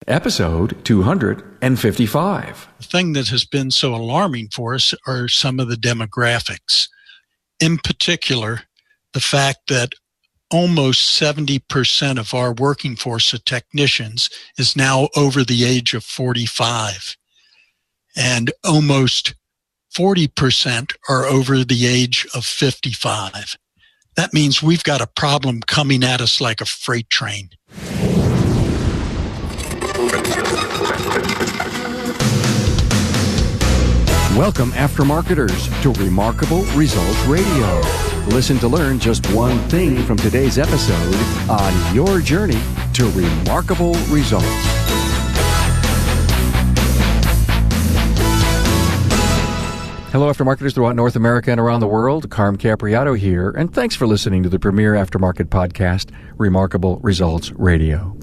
Episode 255. The thing that has been so alarming for us are some of the demographics. In particular, the fact that almost 70% of our working force of technicians is now over the age of 45. And almost 40% are over the age of 55. That means we've got a problem coming at us like a freight train. Welcome, Aftermarketers, to Remarkable Results Radio. Listen to learn just one thing from today's episode on your journey to remarkable results. Hello, Aftermarketers throughout North America and around the world. Carm Capriato here, and thanks for listening to the premier aftermarket podcast, Remarkable Results Radio.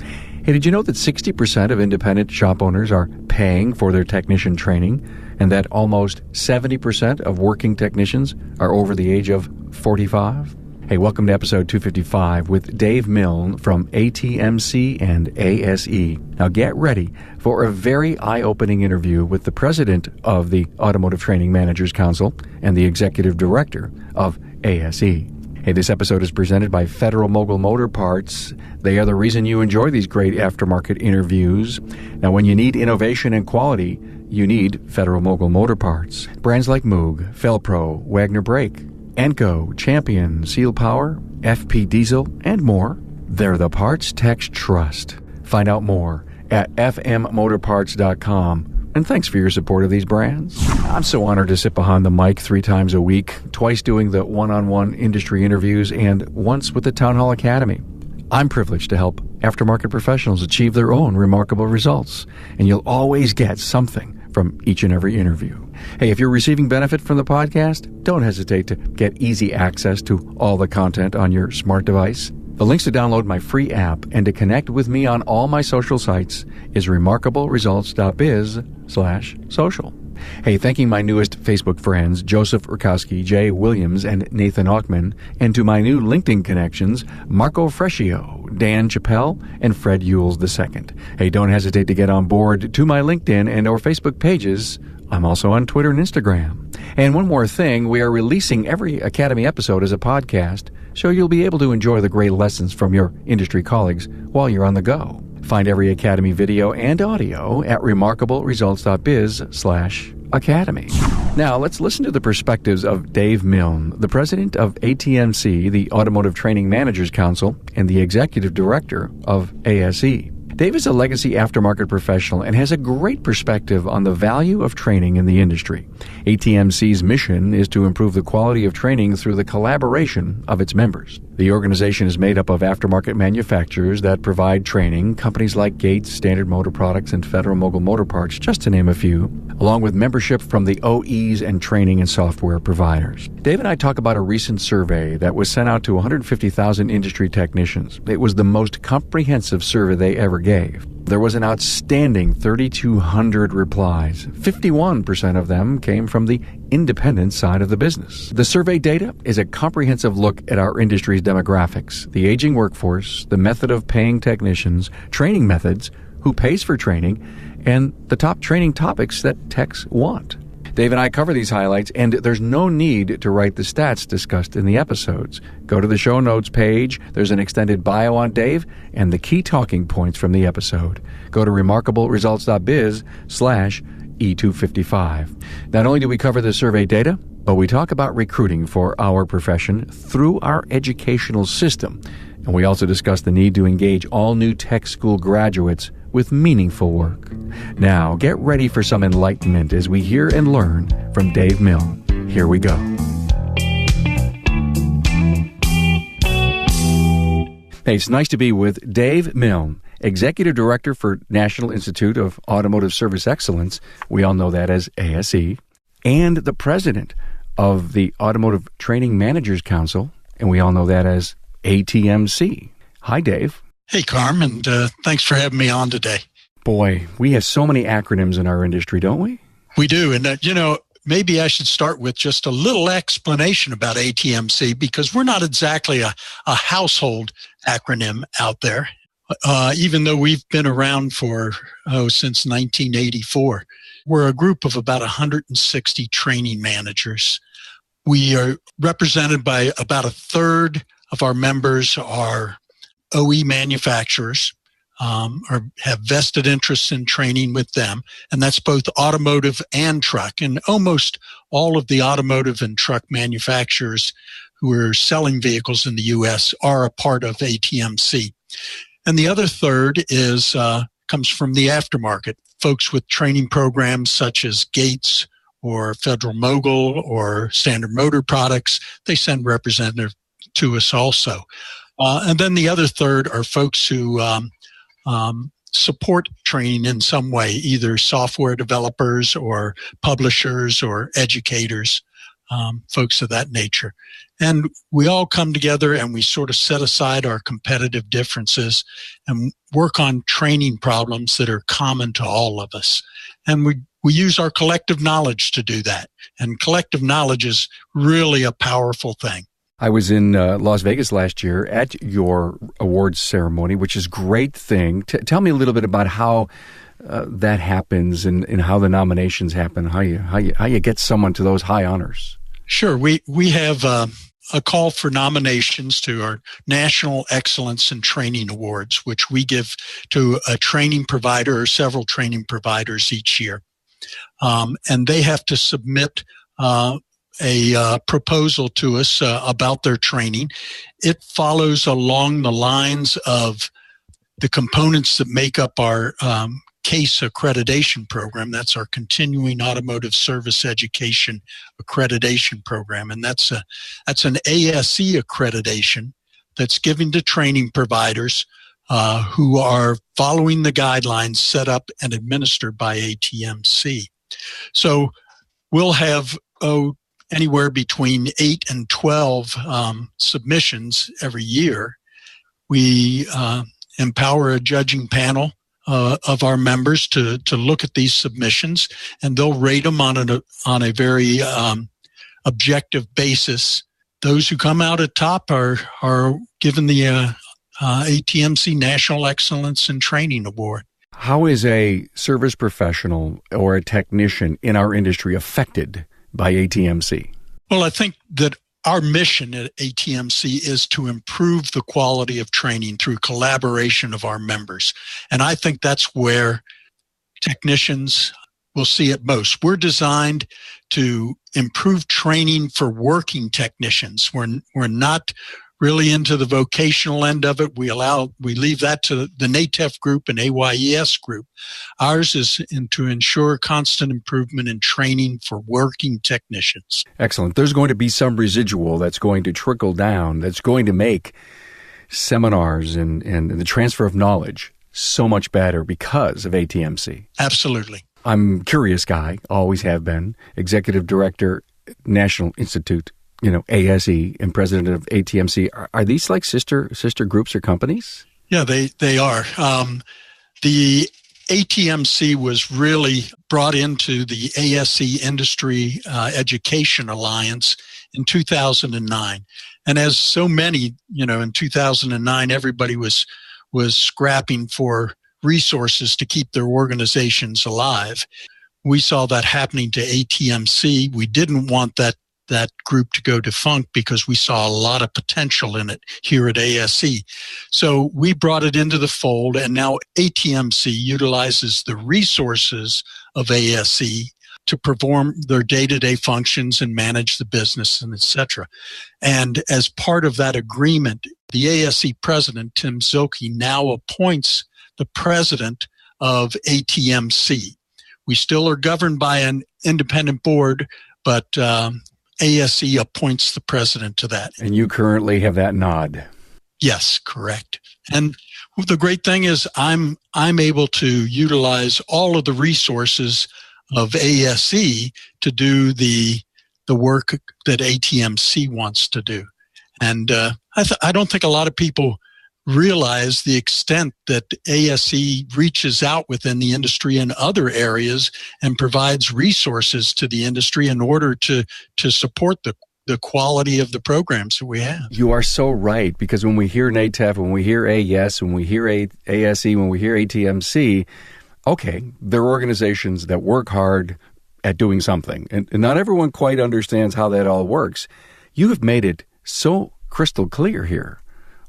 Hey, did you know that 60% of independent shop owners are paying for their technician training, and that almost 70% of working technicians are over the age of 45? Hey, welcome to episode 255 with Dave Milne from ATMC and ASE. Now get ready for a very eye-opening interview with the president of the Automotive Training Managers Council and the executive director of ASE. Hey, this episode is presented by Federal Mogul Motor Parts. They are the reason you enjoy these great aftermarket interviews. Now, when you need innovation and quality, you need Federal Mogul Motor Parts. Brands like Moog, Felpro, Wagner Brake, Enco, Champion, Seal Power, FP Diesel, and more. They're the parts techs trust. Find out more at fmmotorparts.com. And thanks for your support of these brands. I'm so honored to sit behind the mic 3 times a week, twice doing the one-on-one industry interviews and once with the Town Hall Academy. I'm privileged to help aftermarket professionals achieve their own remarkable results, and you'll always get something from each and every interview. Hey, if you're receiving benefit from the podcast, don't hesitate to get easy access to all the content on your smart device. The links to download my free app and to connect with me on all my social sites is remarkableresults.biz/social. Hey, thanking my newest Facebook friends, Joseph Urkowski, Jay Williams, and Nathan Auckman, and to my new LinkedIn connections, Marco Frescio, Dan Chappelle, and Fred Yules II. Hey, don't hesitate to get on board to my LinkedIn and or Facebook pages. I'm also on Twitter and Instagram. And one more thing, we are releasing every Academy episode as a podcast, so you'll be able to enjoy the great lessons from your industry colleagues while you're on the go. Find every Academy video and audio at remarkableresults.biz/academy. Now, let's listen to the perspectives of Dave Milne, the president of ATMC, the Automotive Training Managers Council, and the executive director of ASE. Dave is a legacy aftermarket professional and has a great perspective on the value of training in the industry. ATMC's mission is to improve the quality of training through the collaboration of its members. The organization is made up of aftermarket manufacturers that provide training, companies like Gates, Standard Motor Products, and Federal Mogul Motor Parts, just to name a few, along with membership from the OEs and training and software providers. Dave and I talk about a recent survey that was sent out to 150,000 industry technicians. It was the most comprehensive survey they ever gave. There was an outstanding 3,200 replies. 51% of them came from the independent side of the business. The survey data is a comprehensive look at our industry's demographics, the aging workforce, the method of paying technicians, training methods, who pays for training, and the top training topics that techs want. Dave and I cover these highlights, and there's no need to write the stats discussed in the episodes. Go to the show notes page. There's an extended bio on Dave and the key talking points from the episode. Go to remarkableresults.biz/E255. Not only do we cover the survey data, but we talk about recruiting for our profession through our educational system. And we also discuss the need to engage all new tech school graduates with meaningful work. Now, get ready for some enlightenment as we hear and learn from Dave Milne. Here we go. Hey, it's nice to be with Dave Milne, Executive Director for National Institute of Automotive Service Excellence, we all know that as ASE, and the President of the Automotive Training Managers Council, and we all know that as ATMC. Hi, Dave. Hey, Carm, and thanks for having me on today. Boy, we have so many acronyms in our industry, don't we? We do. And, maybe I should start with just a little explanation about ATMC, because we're not exactly a household acronym out there. even though we've been around since 1984. We're a group of about 160 training managers. We are represented by about a third of our members are OE manufacturers, or have vested interests in training with them, and that's both automotive and truck. And almost all of the automotive and truck manufacturers who are selling vehicles in the U.S. are a part of ATMC. And the other third comes from the aftermarket, folks with training programs such as Gates or Federal Mogul or Standard Motor Products. They send representatives to us also. And then the other third are folks who support training in some way, either software developers or publishers or educators, folks of that nature. And we all come together and we sort of set aside our competitive differences and work on training problems that are common to all of us. And we use our collective knowledge to do that. And collective knowledge is really a powerful thing. I was in Las Vegas last year at your awards ceremony, which is a great thing. Tell me a little bit about how that happens and how the nominations happen, how you get someone to those high honors. Sure. We have a call for nominations to our National Excellence in Training Awards, which we give to a training provider or several training providers each year. And they have to submit a proposal to us about their training. It follows along the lines of the components that make up our CASE accreditation program. That's our Continuing Automotive Service Education Accreditation Program. And that's an ASE accreditation that's given to training providers who are following the guidelines set up and administered by ATMC. So we'll have anywhere between 8 and 12 submissions every year. We empower a judging panel of our members to look at these submissions, and they'll rate them on a very objective basis. Those who come out at top are given the ATMC National Excellence in Training Award. How is a service professional or a technician in our industry affected by ATMC? Well, I think that our mission at ATMC is to improve the quality of training through collaboration of our members. And I think that's where technicians will see it most. We're designed to improve training for working technicians. We're not really into the vocational end of it. We leave that to the NATEF group and AYES group. Ours is to ensure constant improvement in training for working technicians. Excellent. There's going to be some residual that's going to trickle down, that's going to make seminars and the transfer of knowledge so much better because of ATMC. Absolutely. I'm a curious guy, always have been, executive director, National Institute, ASE, and president of ATMC. Are these like sister groups or companies? Yeah, they are. The ATMC was really brought into the ASE Industry Education Alliance in 2009. And as so many, in 2009, everybody was scrapping for resources to keep their organizations alive. We saw that happening to ATMC. We didn't want that group to go defunct because we saw a lot of potential in it here at ASE. So we brought it into the fold, and now ATMC utilizes the resources of ASE to perform their day-to-day functions and manage the business and et cetera. And as part of that agreement, the ASE president, Tim Zilke, now appoints the president of ATMC. We still are governed by an independent board, but ASE appoints the president to that. And you currently have that nod. Yes, correct. And the great thing is I'm able to utilize all of the resources of ASE to do the work that ATMC wants to do. And I don't think a lot of people realize the extent that ASE reaches out within the industry in other areas and provides resources to the industry in order to support the the quality of the programs that we have. You are so right, because when we hear NATEF, when we hear AES, when we hear ASE, when we hear ATMC, okay, they're organizations that work hard at doing something. And not everyone quite understands how that all works. You have made it so crystal clear here.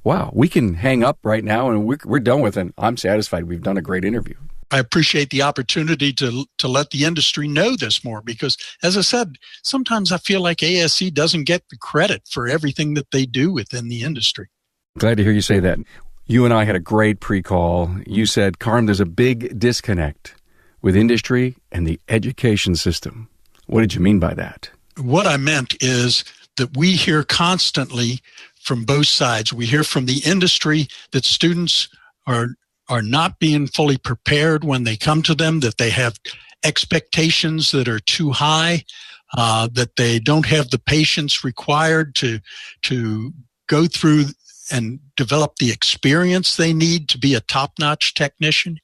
Wow, we can hang up right now and we're done with it. I'm satisfied. We've done a great interview. I appreciate the opportunity to let the industry know this more because, as I said, sometimes I feel like ASE doesn't get the credit for everything that they do within the industry. Glad to hear you say that. You and I had a great pre-call. You said, Carm, there's a big disconnect with industry and the education system. What did you mean by that? What I meant is that we hear constantly from both sides. We hear from the industry that students are not being fully prepared when they come to them, that they have expectations that are too high, that they don't have the patience required to go through and develop the experience they need to be a top-notch technician.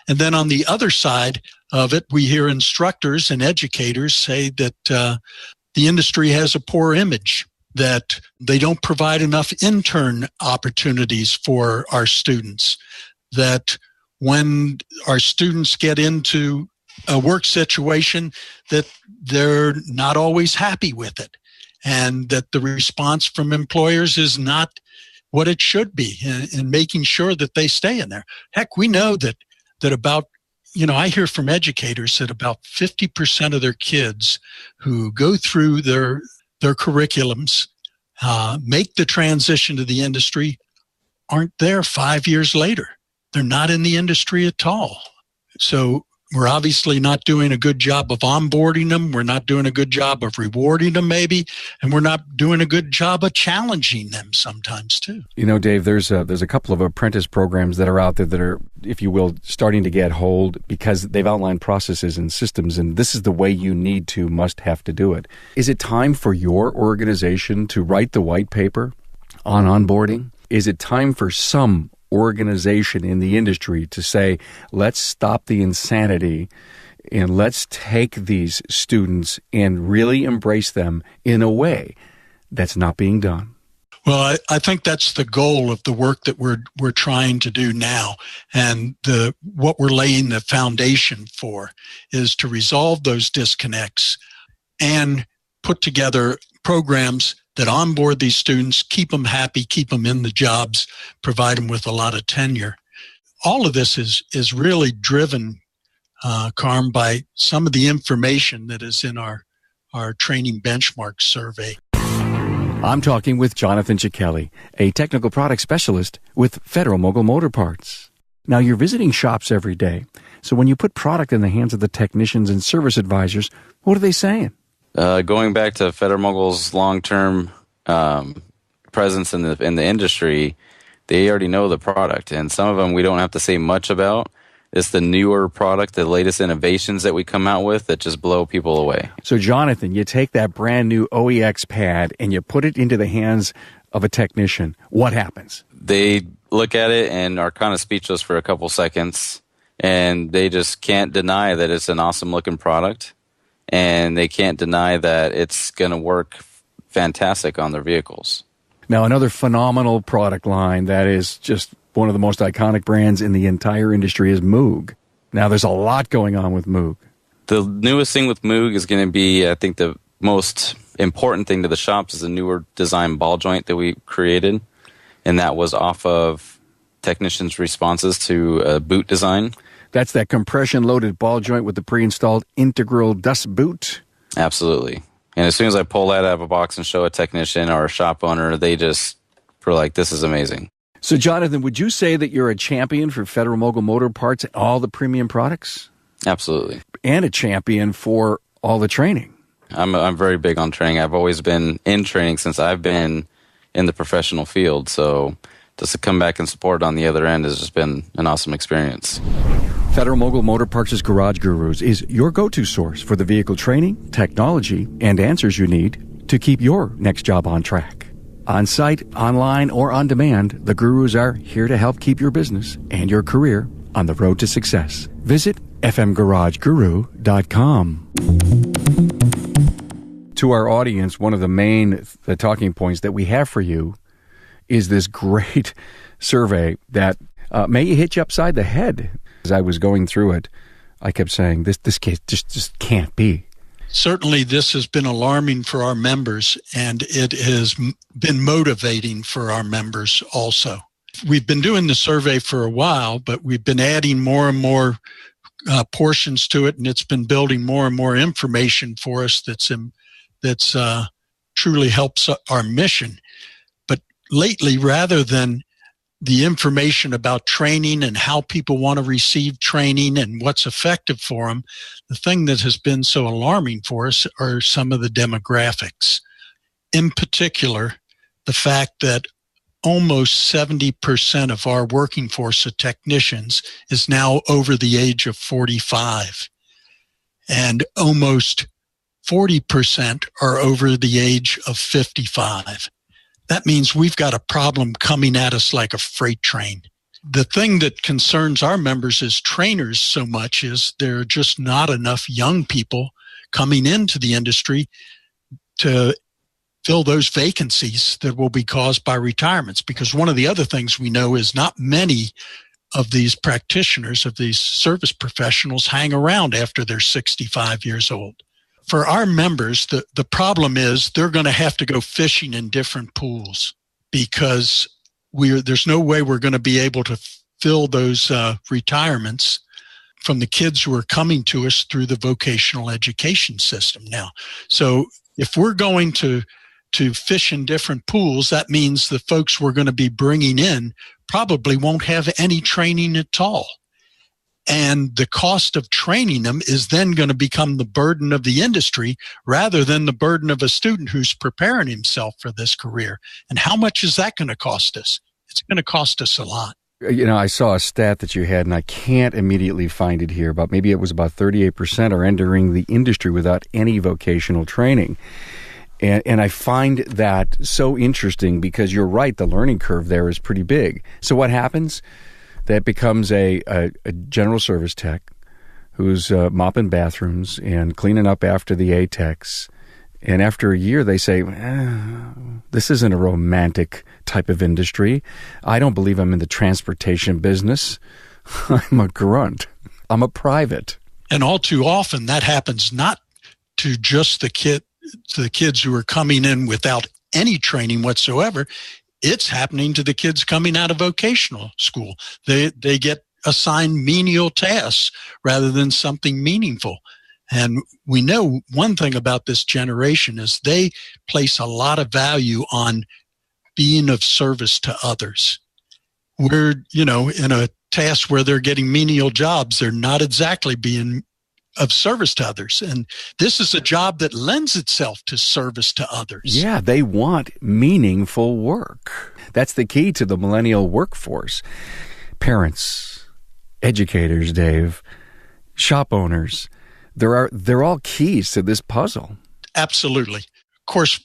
And then on the other side of it, we hear instructors and educators say that the industry has a poor image, that they don't provide enough intern opportunities for our students, that when our students get into a work situation that they're not always happy with it, and that the response from employers is not what it should be in making sure that they stay in there. Heck, we know that about, I hear from educators that about 50% of their kids who go through their curriculums, make the transition to the industry, aren't there 5 years later. They're not in the industry at all. So we're obviously not doing a good job of onboarding them. We're not doing a good job of rewarding them, maybe. And we're not doing a good job of challenging them sometimes, too. Dave, there's a couple of apprentice programs that are out there that are, if you will, starting to get hold because they've outlined processes and systems, and this is the way you must have to do it. Is it time for your organization to write the white paper on onboarding? Is it time for some organization in the industry to say, let's stop the insanity and let's take these students and really embrace them in a way that's not being done? Well, I think that's the goal of the work that we're trying to do now. And what we're laying the foundation for is to resolve those disconnects and put together programs that onboard these students, keep them happy, keep them in the jobs, provide them with a lot of tenure. All of this is really driven, Carm, by some of the information that is in our training benchmark survey. I'm talking with Jonathan Cicchelli, a technical product specialist with Federal Mogul Motor Parts. Now, you're visiting shops every day, so when you put product in the hands of the technicians and service advisors, what are they saying? Going back to Federal Mogul's long-term presence in the industry, they already know the product, and some of them we don't have to say much about. It's the newer product, the latest innovations that we come out with that just blow people away. So, Jonathan, you take that brand new OEX pad and you put it into the hands of a technician. What happens? They look at it and are kind of speechless for a couple seconds, and they just can't deny that it's an awesome-looking product. And they can't deny that it's going to work fantastic on their vehicles. Now, another phenomenal product line that is just one of the most iconic brands in the entire industry is Moog. Now, there's a lot going on with Moog. The newest thing with Moog is going to be, I think, the most important thing to the shops is the newer design ball joint that we created. And that was off of technicians' responses to a boot design. That's that compression-loaded ball joint with the pre-installed integral dust boot? Absolutely. And as soon as I pull that out of a box and show a technician or a shop owner, they just were like, this is amazing. So, Jonathan, would you say that you're a champion for Federal Mogul Motor Parts and all the premium products? Absolutely. And a champion for all the training? I'm very big on training. I've always been in training since I've been in the professional field. So just to come back and support on the other end has just been an awesome experience. Federal Mogul Motor Parts' Garage Gurus is your go-to source for the vehicle training, technology, and answers you need to keep your next job on track. On-site, online, or on demand, the Gurus are here to help keep your business and your career on the road to success. Visit fmgarageguru.com. to our audience, one of the main talking points that we have for you is this great survey that may hit you upside the head. As I was going through it, I kept saying, this case just can't be. Certainly, this has been alarming for our members, and it has been motivating for our members also. We've been doing the survey for a while, but we've been adding more and more portions to it, and it's been building more and more information for us that's truly helps our mission. But lately, rather than the information about training and how people want to receive training and what's effective for them, the thing that has been so alarming for us are some of the demographics. In particular, the fact that almost 70% of our working force of technicians is now over the age of 45. And almost 40% are over the age of 55. That means we've got a problem coming at us like a freight train. The thing that concerns our members as trainers so much is there are just not enough young people coming into the industry to fill those vacancies that will be caused by retirements. Because one of the other things we know is not many of these practitioners, of these service professionals, hang around after they're 65 years old. For our members, the problem is they're going to have to go fishing in different pools because there's no way we're going to be able to fill those retirements from the kids who are coming to us through the vocational education system now. So if we're going to fish in different pools, that means the folks we're going to be bringing in probably won't have any training at all. And the cost of training them is then going to become the burden of the industry rather than the burden of a student who's preparing himself for this career. And how much is that going to cost us? It's going to cost us a lot. You know, I saw a stat that you had, and I can't immediately find it here, but maybe it was about 38% are entering the industry without any vocational training. And I find that so interesting because you're right, the learning curve there is pretty big. So what happens? That becomes a general service tech who's mopping bathrooms and cleaning up after the ATEX. And after a year, they say, this isn't a romantic type of industry. I don't believe I'm in the transportation business. I'm a grunt. I'm a private. And all too often, that happens not to just the kids who are coming in without any training whatsoever. It's happening to the kids coming out of vocational school. They get assigned menial tasks rather than something meaningful. And we know one thing about this generation is they place a lot of value on being of service to others. We're, in a task where they're getting menial jobs, they're not exactly being of service to others. And this is a job that lends itself to service to others. Yeah, they want meaningful work. That's the key to the millennial workforce. Parents, educators, Dave, shop owners, they're all keys to this puzzle. Absolutely. Of course,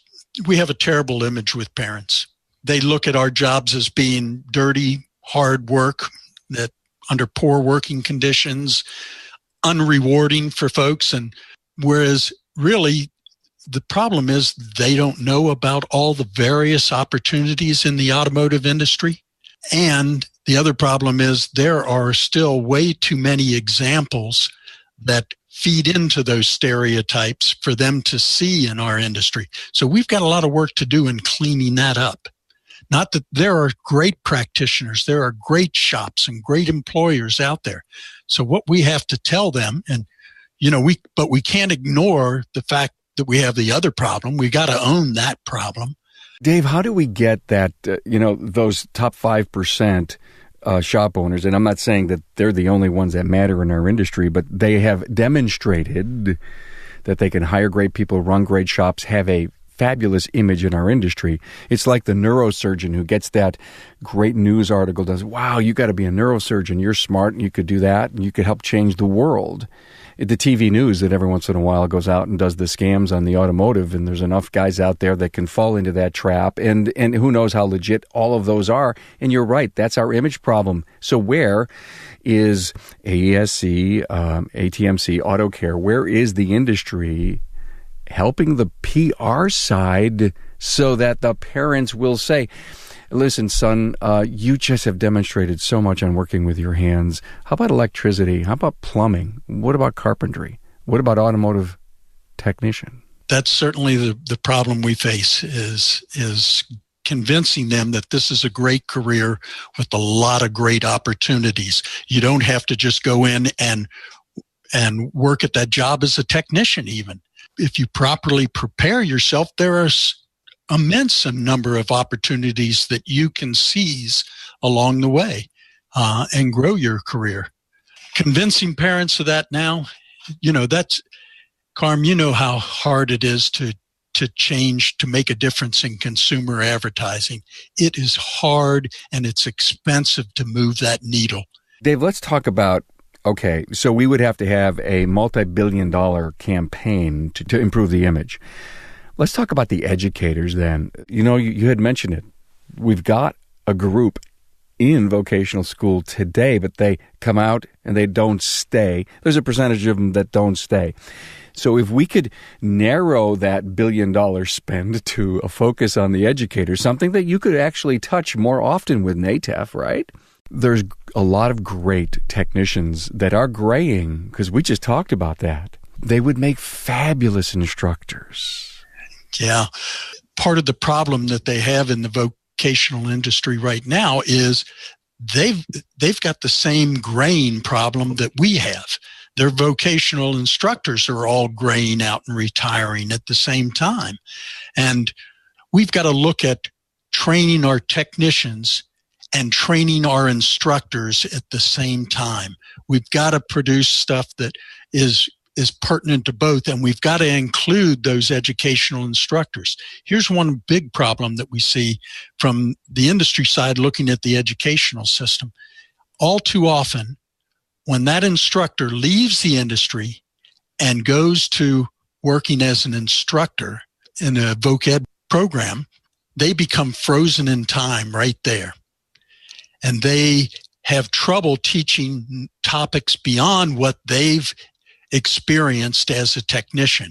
we have a terrible image with parents. They look at our jobs as being dirty, hard work, that under poor working conditions, unrewarding for folks. And whereas really the problem is they don't know about all the various opportunities in the automotive industry. And the other problem is there are still way too many examples that feed into those stereotypes for them to see in our industry. So we've got a lot of work to do in cleaning that up. Not that there are great practitioners, there are great shops and great employers out there. So what we have to tell them, and but we can't ignore the fact that we have the other problem. We got to own that problem. Dave, how do we get that? Those top 5% shop owners, and I'm not saying that they're the only ones that matter in our industry, but they have demonstrated that they can hire great people, run great shops, have a fabulous image in our industry. It's like the neurosurgeon who gets that great news article, does, wow, you got to be a neurosurgeon. You're smart and you could do that and you could help change the world. The TV news that every once in a while goes out and does the scams on the automotive, and there's enough guys out there that can fall into that trap, and who knows how legit all of those are. And you're right, that's our image problem. So where is ASE, ATMC, Auto Care, where is the industry helping the PR side so that the parents will say, listen, son, you just have demonstrated so much on working with your hands. How about electricity? How about plumbing? What about carpentry? What about automotive technician? That's certainly the problem we face is convincing them that this is a great career with a lot of great opportunities. You don't have to just go in and work at that job as a technician even. If you properly prepare yourself, there are immense number of opportunities that you can seize along the way and grow your career. Convincing parents of that now, that's, Carm, you know how hard it is to change, to make a difference in consumer advertising. It is hard and it's expensive to move that needle. Dave, let's talk about, okay, so we would have to have a multi-billion-dollar campaign to improve the image. Let's talk about the educators then. You had mentioned it. We've got a group in vocational school today, but they come out and they don't stay. There's a percentage of them that don't stay. So if we could narrow that billion-dollar spend to a focus on the educators, something that you could actually touch more often with NATEF, right? There's a lot of great technicians that are graying, because we just talked about that. They would make fabulous instructors. Yeah. Part of the problem that they have in the vocational industry right now is they've got the same graying problem that we have. Their vocational instructors are all graying out and retiring at the same time. And we've got to look at training our technicians and training our instructors at the same time. We've got to produce stuff that is pertinent to both, and we've got to include those educational instructors. Here's one big problem that we see from the industry side looking at the educational system. All too often, when that instructor leaves the industry and goes to working as an instructor in a voc ed program, they become frozen in time right there. And they have trouble teaching topics beyond what they've experienced as a technician.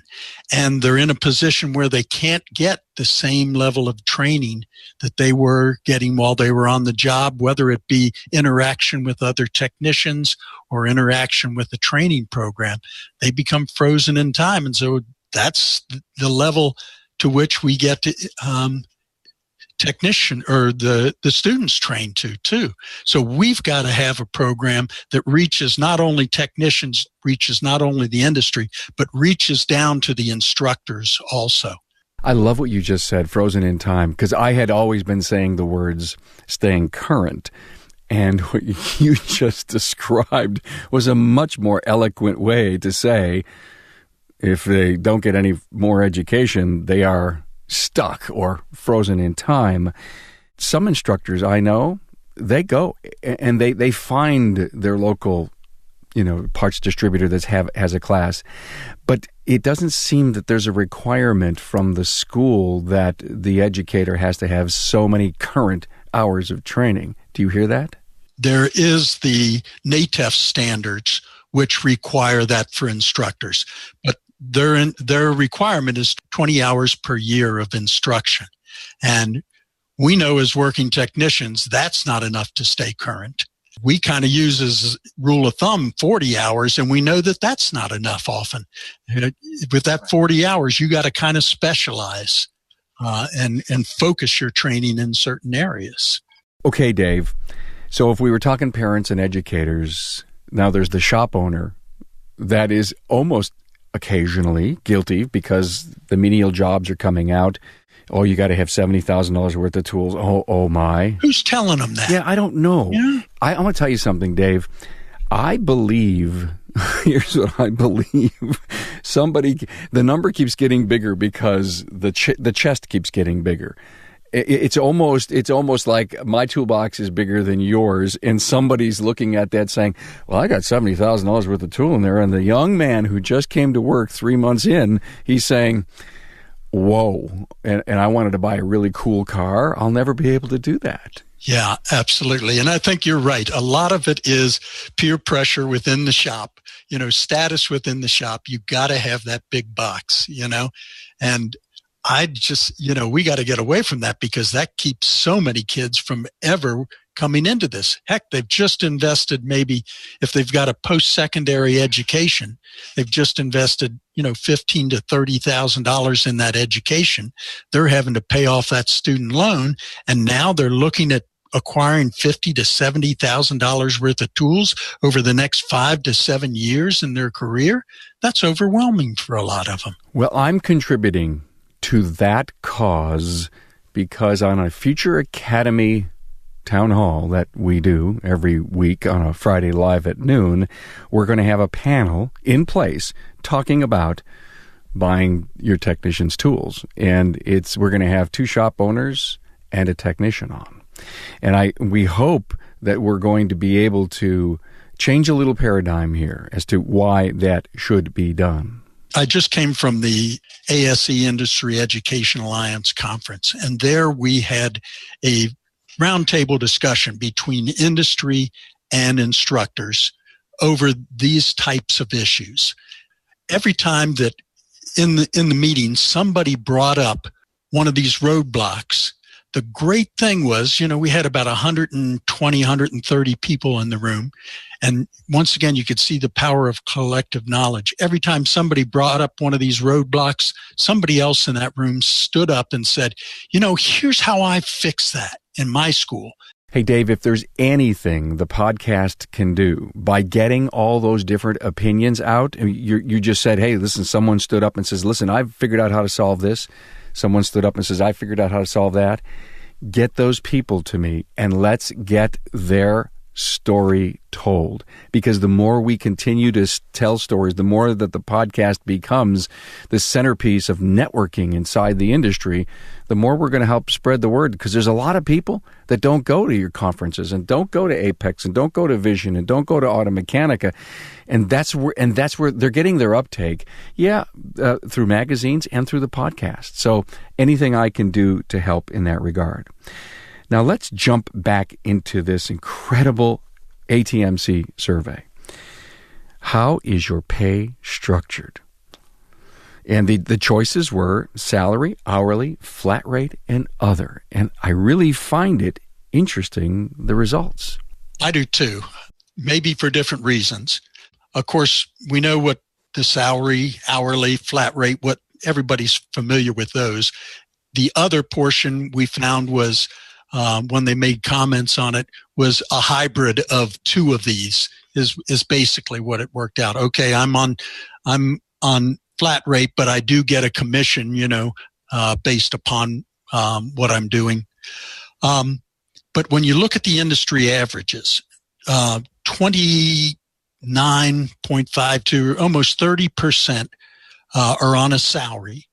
And they're in a position where they can't get the same level of training that they were getting while they were on the job, whether it be interaction with other technicians or interaction with the training program. They become frozen in time. And so that's the level to which we get to, technician or the students trained to too. So we've got to have a program that reaches not only technicians, reaches not only the industry, but reaches down to the instructors also. I love what you just said, frozen in time, because I had always been saying the words staying current. And what you just described was a much more eloquent way to say if they don't get any more education, they are stuck or frozen in time. Some instructors I know, they go and they find their local, parts distributor that has a class. But it doesn't seem that there's a requirement from the school that the educator has to have so many current hours of training. Do you hear that? There is the NATEF standards, which require that for instructors. But their requirement is 20 hours per year of instruction. And we know as working technicians, that's not enough to stay current. We kind of use as rule of thumb 40 hours, and we know that that's not enough often. With that 40 hours, you got to kind of specialize and focus your training in certain areas. Okay, Dave. So if we were talking parents and educators, now there's the shop owner that is almost occasionally guilty because the menial jobs are coming out. Oh, you got to have $70,000 worth of tools. Oh my. Who's telling them that? Yeah, I don't know. Yeah. I want to tell you something, Dave. I believe, here's what I believe. The number keeps getting bigger because the chest keeps getting bigger. It's almost like my toolbox is bigger than yours, and somebody's looking at that saying, well, I got $70,000 worth of tool in there. And the young man who just came to work 3 months in, he's saying, whoa, and I wanted to buy a really cool car. I'll never be able to do that. Yeah, absolutely. And I think you're right. A lot of it is peer pressure within the shop. status within the shop, you got to have that big box, and I just, we got to get away from that because that keeps so many kids from ever coming into this. Heck, they've just invested, maybe if they've got a post-secondary education, they've just invested, $15,000 to $30,000 in that education. They're having to pay off that student loan, and now they're looking at acquiring $50,000 to $70,000 worth of tools over the next 5 to 7 years in their career. That's overwhelming for a lot of them. Well, I'm contributing to that cause because on a Future Academy town hall that we do every week on a Friday live at noon, we're going to have a panel in place talking about buying your technician's tools. And we're going to have 2 shop owners and a technician on. And we hope that we're going to be able to change a little paradigm here as to why that should be done. I just came from the ASE Industry Education Alliance conference, and there we had a roundtable discussion between industry and instructors over these types of issues. Every time that in the meeting somebody brought up one of these roadblocks, the great thing was, we had about 120, 130 people in the room. And once again, you could see the power of collective knowledge. Every time somebody brought up one of these roadblocks, somebody else in that room stood up and said, here's how I fix that in my school. Hey, Dave, if there's anything the podcast can do by getting all those different opinions out, you just said, hey, listen, someone stood up and says, listen, I've figured out how to solve this. Someone stood up and says, I figured out how to solve that. Get those people to me and let's get their story told. Because the more we continue to tell stories, the more that the podcast becomes the centerpiece of networking inside the industry, the more we're going to help spread the word. Because there's a lot of people that don't go to your conferences and don't go to Apex and don't go to Vision and don't go to Automechanica. And that's where they're getting their uptake. Through magazines and through the podcast. So anything I can do to help in that regard. Now let's jump back into this incredible ATMC survey. How is your pay structured? And the choices were salary, hourly, flat rate, and other. And I really find it interesting, the results. I do too, maybe for different reasons. Of course, we know what the salary, hourly, flat rate, what everybody's familiar with those. The other portion we found was when they made comments on it was a hybrid of 2 of these is basically what it worked out. Okay, I'm on flat rate, but I do get a commission, based upon what I'm doing. But when you look at the industry averages, 29.52, almost 30% are on a salary.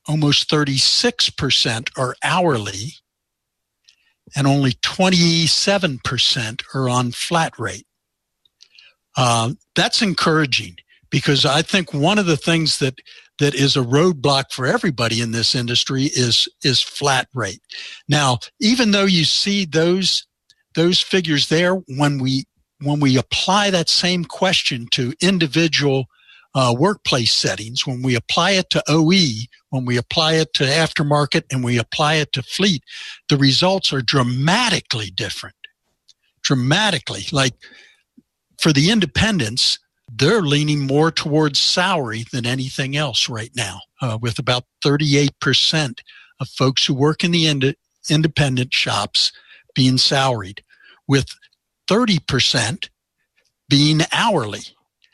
Almost 36% are hourly, and only 27% are on flat rate. That's encouraging because I think one of the things that is a roadblock for everybody in this industry is flat rate. Now, even though you see those figures there, when we apply that same question to individual workplace settings, when we apply it to OE, when we apply it to aftermarket, and we apply it to fleet, the results are dramatically different. Dramatically. Like for the independents, they're leaning more towards salary than anything else right now, with about 38% of folks who work in the independent shops being salaried, with 30% being hourly,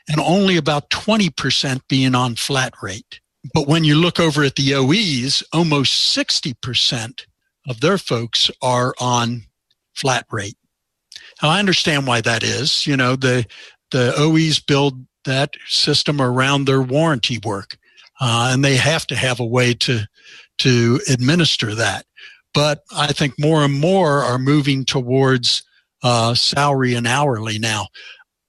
and only about 20% being on flat rate. But when you look over at the OEs, almost 60% of their folks are on flat rate. Now, I understand why that is. The OEs build that system around their warranty work, and they have to have a way to administer that. But I think more and more are moving towards salary and hourly now.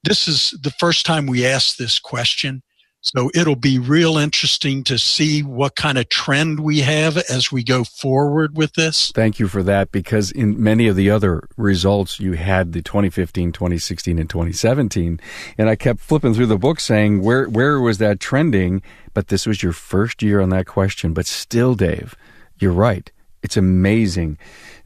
This is the first time we asked this question. So it'll be real interesting to see what kind of trend we have as we go forward with this. Thank you for that, because in many of the other results, you had the 2015, 2016, and 2017, and I kept flipping through the book saying, where was that trending? But this was your first year on that question. But still, Dave, you're right. It's amazing.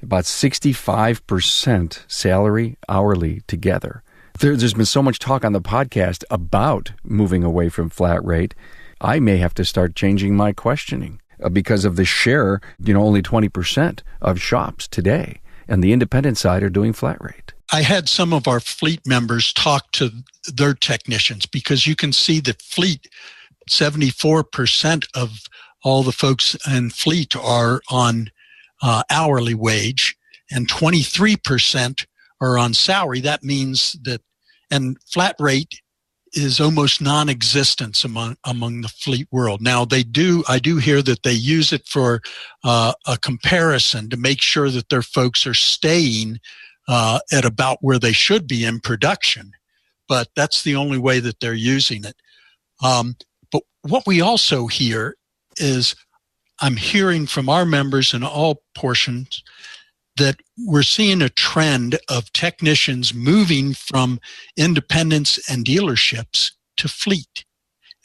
About 65% salary, hourly together. There's been so much talk on the podcast about moving away from flat rate. I may have to start changing my questioning because of the share, only 20% of shops today and the independent side are doing flat rate. I had some of our fleet members talk to their technicians, because you can see that fleet, 74% of all the folks in fleet are on hourly wage and 23% are on salary. That means that, and flat rate is almost non-existent among the fleet world. Now I do hear that they use it for a comparison to make sure that their folks are staying at about where they should be in production. But that's the only way that they're using it. But what we also hear is, I'm hearing from our members in all portions that we're seeing a trend of technicians moving from independents and dealerships to fleet.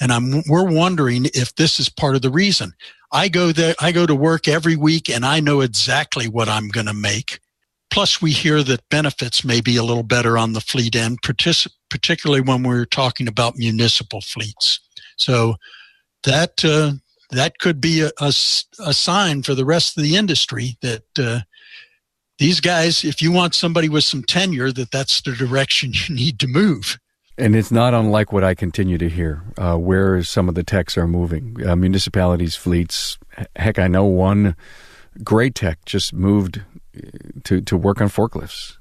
And we're wondering if this is part of the reason. I go to work every week and I know exactly what I'm going to make. Plus, we hear that benefits may be a little better on the fleet end, particularly when we're talking about municipal fleets. So that could be a sign for the rest of the industry that these guys, if you want somebody with some tenure, that's the direction you need to move. And it's not unlike what I continue to hear, where some of the techs are moving. Municipalities, fleets. Heck, I know one great tech just moved to work on forklifts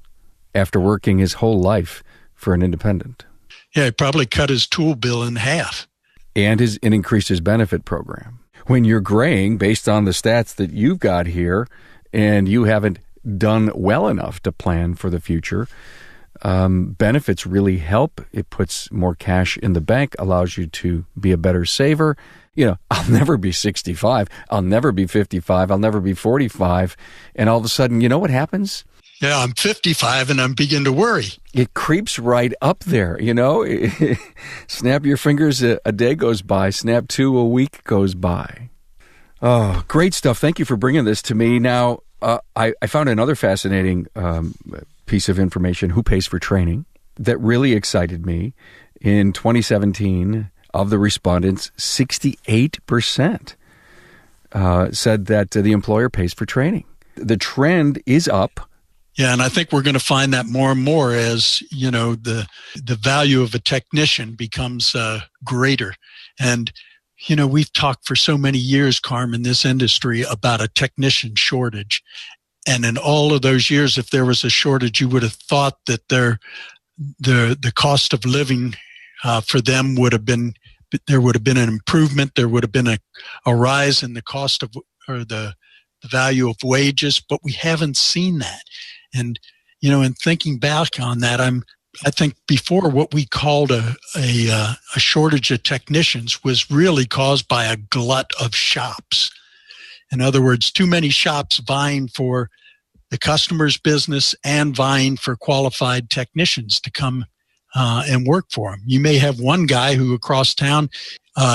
after working his whole life for an independent. Yeah, he probably cut his tool bill in half. And increased his benefit program. When you're graying, based on the stats that you've got here, and you haven't done well enough to plan for the future, benefits really help. It puts more cash in the bank, allows you to be a better saver. I'll never be 65. I'll never be 55. I'll never be 45. And all of a sudden, you know what happens? Yeah, I'm 55 and I'm beginning to worry. It creeps right up there, Snap your fingers, a day goes by. Snap two, a week goes by. Oh, great stuff. Thank you for bringing this to me. Now, I found another fascinating piece of information, who pays for training, that really excited me. In 2017, of the respondents, 68% said that the employer pays for training. The trend is up. Yeah, and I think we're going to find that more and more as, the value of a technician becomes greater. And, we've talked for so many years, Carm, in this industry about a technician shortage. And in all of those years, if there was a shortage, you would have thought that the cost of living for them there would have been an improvement. There would have been a rise in the cost of, or the value of wages, but we haven't seen that. And, in thinking back on that, I think before, what we called a shortage of technicians was really caused by a glut of shops. In other words, too many shops vying for the customer's business and vying for qualified technicians to come and work for them. You may have one guy who across town,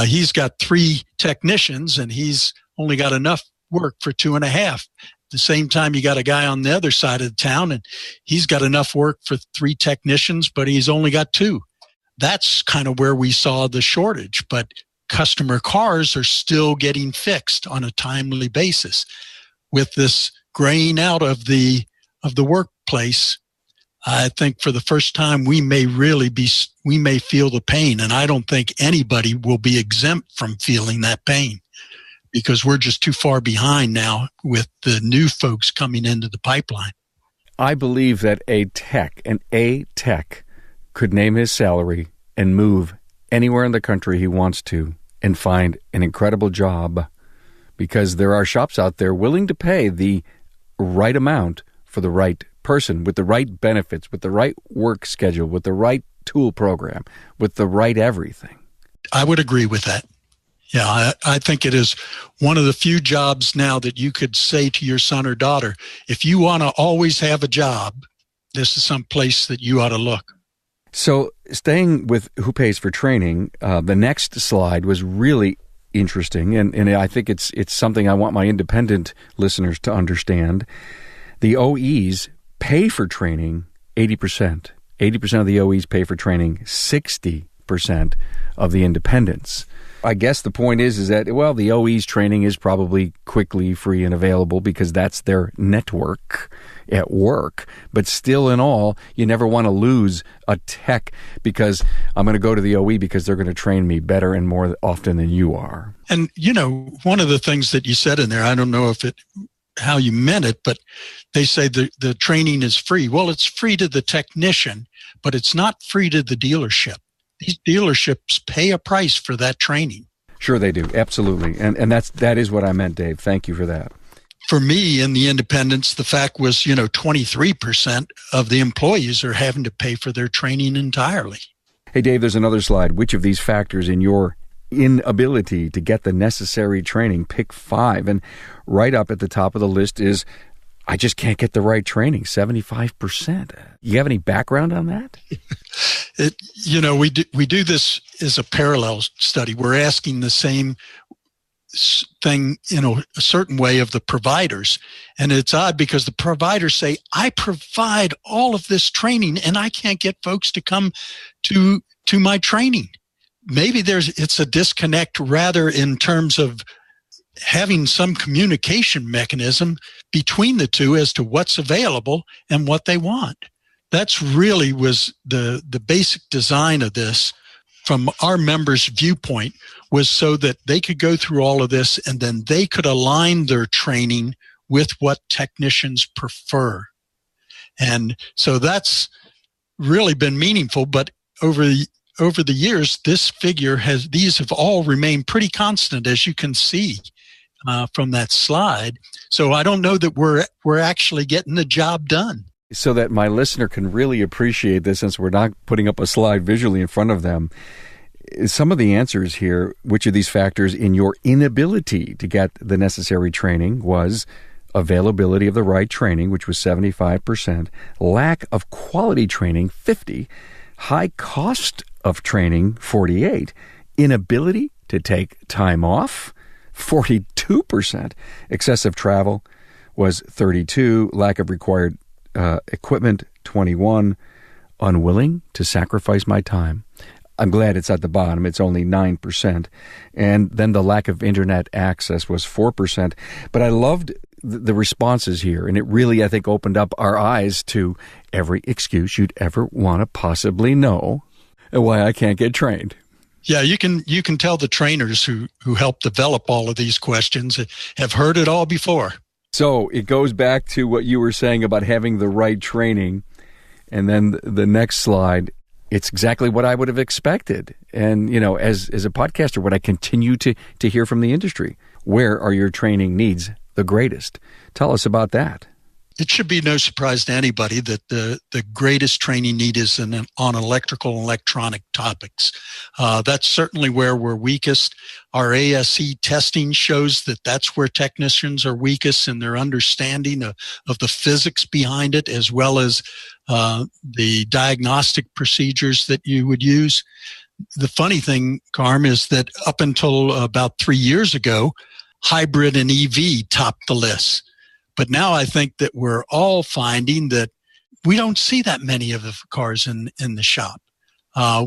he's got 3 technicians and he's only got enough work for 2.5. The same time, you got a guy on the other side of the town and he's got enough work for 3 technicians, but he's only got 2. That's kind of where we saw the shortage, but customer cars are still getting fixed on a timely basis. With this graying out of the workplace, I think for the first time we may feel the pain, and I don't think anybody will be exempt from feeling that pain, because we're just too far behind now with the new folks coming into the pipeline. I believe that a tech could name his salary and move anywhere in the country he wants to and find an incredible job, because there are shops out there willing to pay the right amount for the right person, with the right benefits, with the right work schedule, with the right tool program, with the right everything. I would agree with that. Yeah, I think it is one of the few jobs now that you could say to your son or daughter, if you want to always have a job, this is some place that you ought to look. So staying with who pays for training, the next slide was really interesting, and I think it's something I want my independent listeners to understand. The OEs pay for training 80%. 80% of the OEs pay for training, 60% of the independents. I guess the point is that, well, the OE's training is probably quickly free and available because that's their network at work. But still in all, you never want to lose a tech because I'm going to go to the OE because they're going to train me better and more often than you are. And, one of the things that you said in there, I don't know how you meant it, but they say the training is free. Well, it's free to the technician, but it's not free to the dealership. These dealerships pay a price for that training. Sure they do. Absolutely. And that is what I meant, Dave. Thank you for that. For me, in the independents, the fact was, 23% of the employees are having to pay for their training entirely. Hey, Dave, there's another slide. Which of these factors in your inability to get the necessary training? Pick 5. And right up at the top of the list is, I just can't get the right training, 75%. You have any background on that? We do this as a parallel study. We're asking the same thing in a certain way of the providers. And it's odd because the providers say, I provide all of this training and I can't get folks to come to my training. Maybe it's a disconnect rather in terms of having some communication mechanism between the two as to what's available and what they want. That's really was the basic design of this from our members' viewpoint, was so that they could go through all of this and then they could align their training with what technicians prefer. And so that's really been meaningful, but over the years, these have all remained pretty constant, as you can see from that slide. So I don't know that we're actually getting the job done. So that my listener can really appreciate this, since we're not putting up a slide visually in front of them, some of the answers here, which of these factors in your inability to get the necessary training was availability of the right training, which was 75%, lack of quality training, 50%, high cost of training, 48%, inability to take time off, 42%, excessive travel was 32%, lack of required equipment, 21%, unwilling to sacrifice my time. I'm glad it's at the bottom. It's only 9%. And then the lack of internet access was 4%. But I loved the responses here, and it really, I think, opened up our eyes to every excuse you'd ever want to possibly know why I can't get trained. Yeah, you can tell the trainers who helped develop all of these questions have heard it all before. So it goes back to what you were saying about having the right training. And then the next slide, it's exactly what I would have expected. And, as a podcaster, what I continue to hear from the industry, where are your training needs the greatest? Tell us about that. It should be no surprise to anybody that the greatest training need is on electrical and electronic topics. That's certainly where we're weakest. Our ASE testing shows that that's where technicians are weakest in their understanding of the physics behind it, as well as the diagnostic procedures that you would use. The funny thing, Carm, is that up until about 3 years ago, hybrid and EV topped the list. But now I think that we're all finding that we don't see that many of the cars in the shop.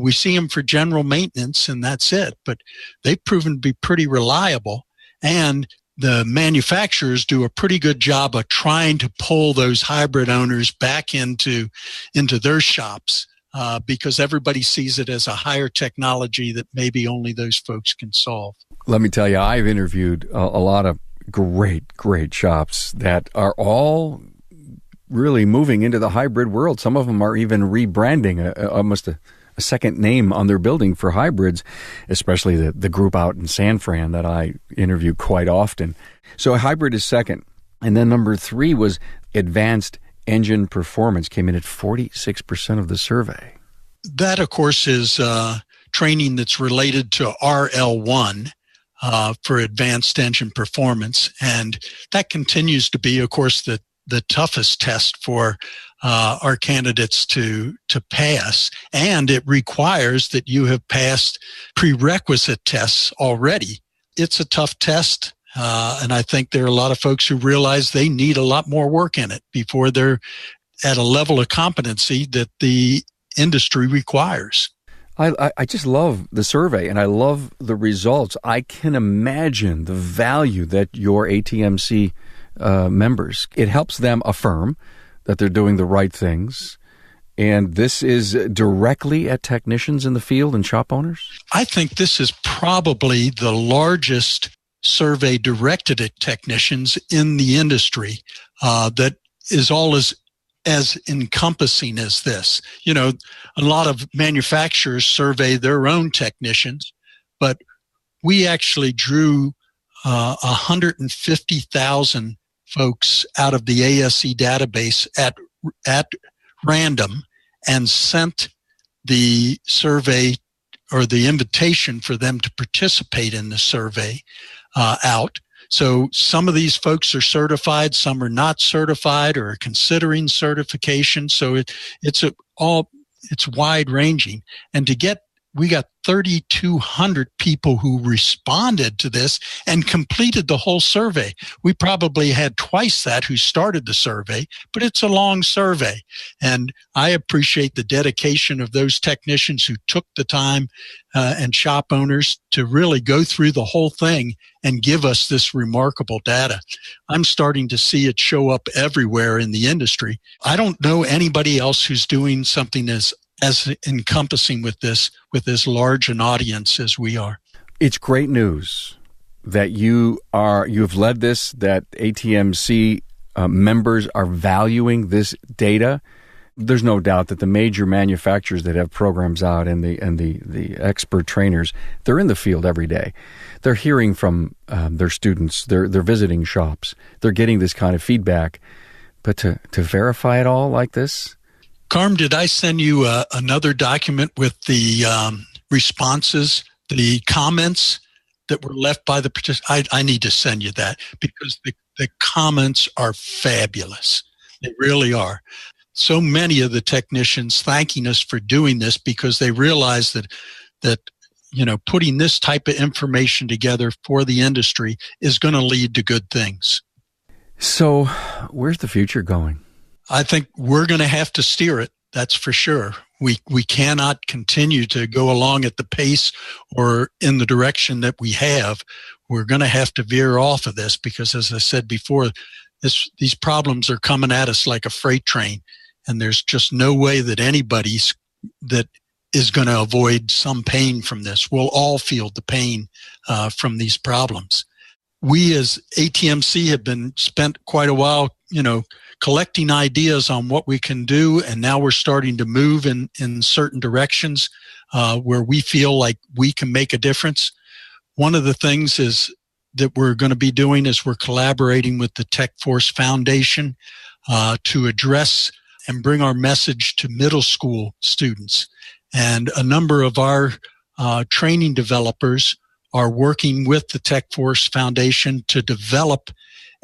We see them for general maintenance, and that's it. But they've proven to be pretty reliable. And the manufacturers do a pretty good job of trying to pull those hybrid owners back into their shops because everybody sees it as a higher technology that maybe only those folks can solve. Let me tell you, I've interviewed a lot of great shops that are all really moving into the hybrid world. Some of them are even rebranding almost a second name on their building for hybrids, especially the group out in San Fran that I interview quite often. So hybrid is second. And then number 3 was advanced engine performance, came in at 46% of the survey. That, of course, is training that's related to RL1 for advanced engine performance. And that continues to be, of course, the toughest test for our candidates to pass. And it requires that you have passed prerequisite tests already. It's a tough test. And I think there are a lot of folks who realize they need a lot more work in it before they're at a level of competency that the industry requires. I just love the survey, and I love the results. I can imagine the value that your ATMC members, it helps them affirm that they're doing the right things. And this is directly at technicians in the field and shop owners? I think this is probably the largest survey directed at technicians in the industry that is all as encompassing as this. You know, a lot of manufacturers survey their own technicians, but we actually drew 150,000 folks out of the ASE database at random and sent the survey or the invitation for them to participate in the survey out. So some of these folks are certified, some are not certified or are considering certification. So it's wide ranging. And we got 3,200 people who responded to this and completed the whole survey. We probably had twice that who started the survey, but it's a long survey. And I appreciate the dedication of those technicians who took the time and shop owners to really go through the whole thing and give us this remarkable data. I'm starting to see it show up everywhere in the industry. I don't know anybody else who's doing something as encompassing with as large an audience as we are. It's great news that you've led this, that ATMC members are valuing this data. There's no doubt that the major manufacturers that have programs out and the expert trainers, they're in the field every day. They're hearing from their students. They're visiting shops. They're getting this kind of feedback. But to verify it all like this. Carm, did I send you another document with the responses, the comments that were left by the participants? I need to send you that because the comments are fabulous. They really are. So many of the technicians thanking us for doing this because they realize that putting this type of information together for the industry is going to lead to good things. So where's the future going? I think we're going to have to steer it. That's for sure. We cannot continue to go along at the pace or in the direction that we have. We're going to have to veer off of this because, as I said before, these problems are coming at us like a freight train. And there's just no way that anybody that is going to avoid some pain from this. We'll all feel the pain from these problems. We as ATMC have been spent quite a while, collecting ideas on what we can do, and now we're starting to move in certain directions where we feel like we can make a difference. One of the things is that we're going to be doing is we're collaborating with the TechForce Foundation to address and bring our message to middle school students. And a number of our training developers are working with the TechForce Foundation to develop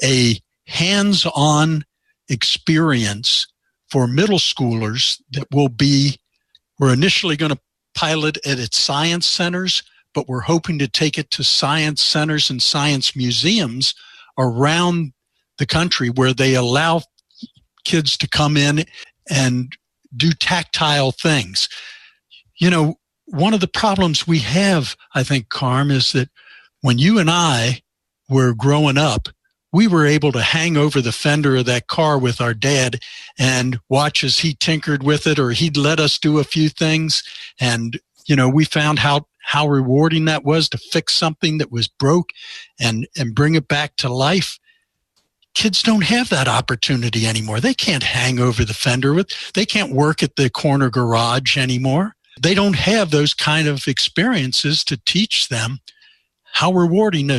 a hands-on experience for middle schoolers that we're initially going to pilot it at science centers, but we're hoping to take it to science centers and science museums around the country where they allow kids to come in and do tactile things. One of the problems we have, I think, Carm, is that when you and I were growing up, we were able to hang over the fender of that car with our dad and watch as he tinkered with it, or he'd let us do a few things. And, we found how rewarding that was to fix something that was broke and bring it back to life. Kids don't have that opportunity anymore. They can't hang over the fender they can't work at the corner garage anymore. They don't have those kind of experiences to teach them how rewarding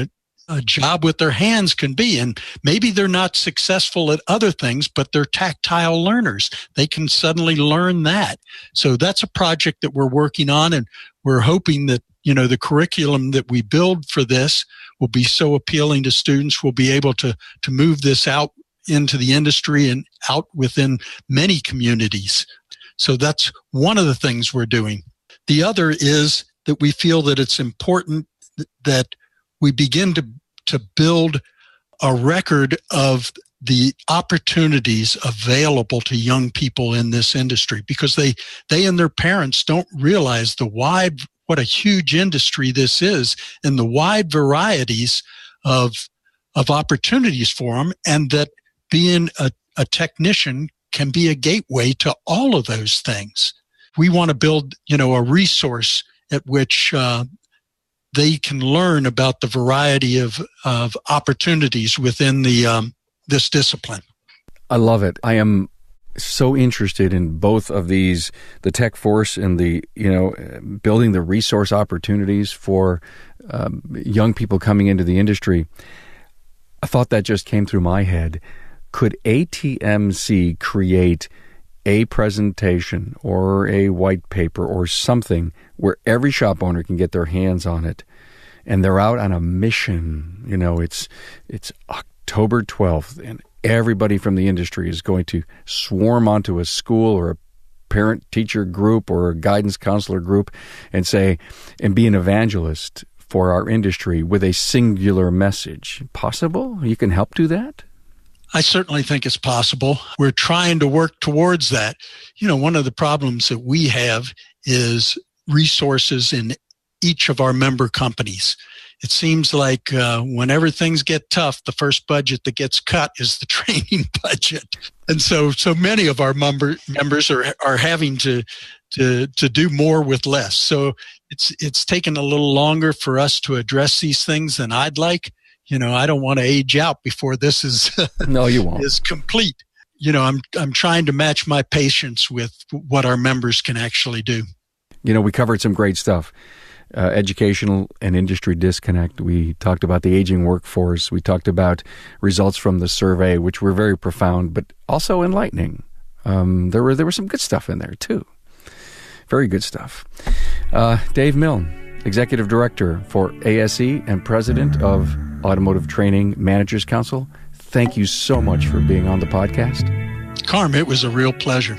a job with their hands can be. And maybe they're not successful at other things, but they're tactile learners. They can suddenly learn that. So that's a project that we're working on, and we're hoping that, the curriculum that we build for this will be so appealing to students. We'll be able to move this out into the industry and out within many communities. So that's one of the things we're doing. The other is that we feel that it's important that we begin to build a record of the opportunities available to young people in this industry, because they and their parents don't realize what a huge industry this is and the wide varieties of opportunities for them, and that being a technician can be a gateway to all of those things. We want to build, a resource at which they can learn about the variety of opportunities within this discipline. I love it. I am so interested in both of these, the tech force and the, building the resource opportunities for young people coming into the industry. A thought that just came through my head. Could ATMC create a presentation or a white paper or something where every shop owner can get their hands on it, and they're out on a mission? It's October 12th, and everybody from the industry is going to swarm onto a school or a parent-teacher group or a guidance counselor group and be an evangelist for our industry with a singular message. Possible? You can help do that? I certainly think it's possible. We're trying to work towards that. One of the problems that we have is resources in each of our member companies. It seems like whenever things get tough, the first budget that gets cut is the training budget. And so many of our members are having to do more with less. So it's taken a little longer for us to address these things than I'd like. I don't want to age out before this is no, you won't. is complete. I'm trying to match my patience with what our members can actually do. We covered some great stuff. Educational and industry disconnect. We talked about the aging workforce. We talked about results from the survey, which were very profound, but also enlightening. There were some good stuff in there too. Very good stuff. Dave Milne, Executive Director for ASE and President of Automotive Training Managers Council. Thank you so much for being on the podcast. Carm, it was a real pleasure.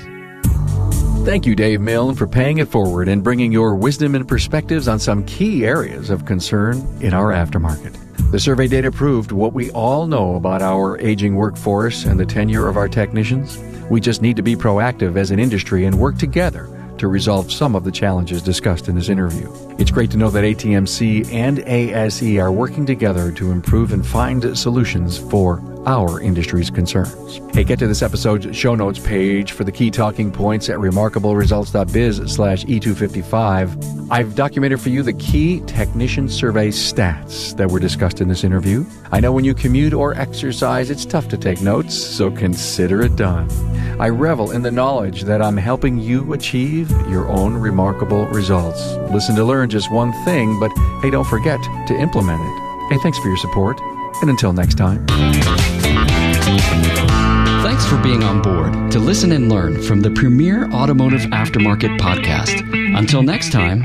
Thank you, Dave Milne, for paying it forward and bringing your wisdom and perspectives on some key areas of concern in our aftermarket. The survey data proved what we all know about our aging workforce and the tenure of our technicians. We just need to be proactive as an industry and work together to resolve some of the challenges discussed in this interview. It's great to know that ATMC and ASE are working together to improve and find solutions for our industry's concerns. Hey, get to this episode's show notes page for the key talking points at remarkableresults.biz/E255. I've documented for you the key technician survey stats that were discussed in this interview. I know when you commute or exercise, it's tough to take notes, so consider it done. I revel in the knowledge that I'm helping you achieve your own remarkable results. Listen to learn just one thing, but hey, don't forget to implement it. Hey, thanks for your support, and until next time. Thanks for being on board to listen and learn from the premier automotive aftermarket podcast. Until next time,